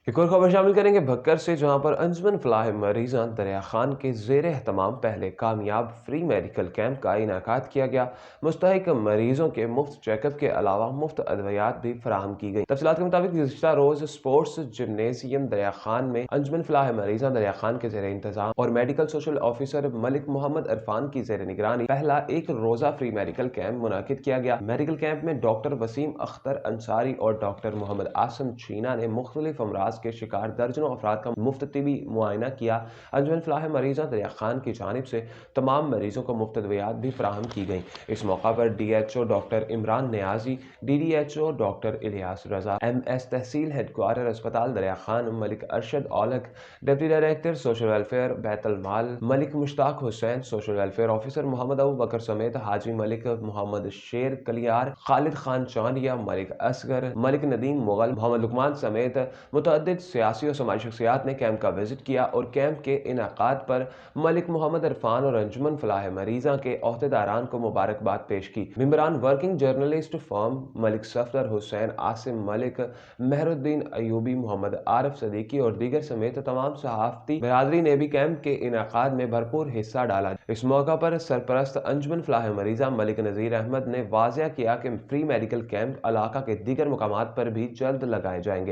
एक और खबर शामिल करेंगे भक्कर से, जहां पर अंजुमन फलाह मरीज़ां दरिया खान के ज़ेर एहतमाम पहले कामयाब फ्री मेडिकल कैंप का इनेकाद किया गया। मुस्तहिक मरीजों के मुफ्त चेकअप के अलावा मुफ्त अद्वियात भी फराहम की गई। तफसीलात के मुताबिक गुज़िश्ता रोज स्पोर्ट्स जिमनेजियम दरिया खान में अंजुमन फलाह मरीज़ां दरिया खान के ज़ेर इंतजाम और medical social officer Malik Mohammad Irfan की ज़ेर निगरानी पहला एक रोज़ा फ्री मेडिकल कैंप मुनाकिद किया गया। मेडिकल कैंप में डॉक्टर वसीम अख्तर अंसारी और डॉक्टर मोहम्मद आसम चीना ने मुख्तलिफ अमराज के शिकार दर्जनों अफराद का मुफ्त तिबी मुआयना किया। अंजुमन फलाह मरीज़ां दरिया खान की जानिब से तमाम मरीजों को मुफ्त अद्वियात भी फराहम की गई। इस मौका पर DHO doctor Imran Niazi, DDHO doctor Ilyas Raza, MS tehsil headquarter अस्पताल Darya Khan Malik Arshad Aulakh, deputy director social welfare Baitul Mal Malik Mushtaq Hussain, social welfare officer Mohammad Abu Bakar समेत हाजी मलिक मोहम्मद शेर कलियार, खालिद खान चांदिया, मलिक असगर, मलिक नदीम मुगल, मोहम्मद लुकमान समेत मुतअद्दिद सियासी और समाजी शख्सियात ने कैंप का विजिट किया और कैंप के इनेकाद पर मलिक मोहम्मद इरफान और अंजुमन फलाह मरीज़ां के ओहदेदारान को मुबारकबाद पेश की। मेंबरान working journalist forum Malik Safdar Hussain, Asim Malik, Mehruddin Ayubi, Mohammad Arif Siddiqui और दीगर समेत तमाम सहाफती बिरादरी ने भी कैंप के इनेकाद में भरपूर हिस्सा डाला। इस मौका पर सरपरस्त अंजुमन फलाह मरीज़ां मलिक नज़ीर अहमद ने वाज़ेह किया कि फ्री मेडिकल कैंप इलाका के दीगर मुकामात पर भी जल्द लगाए जाएंगे।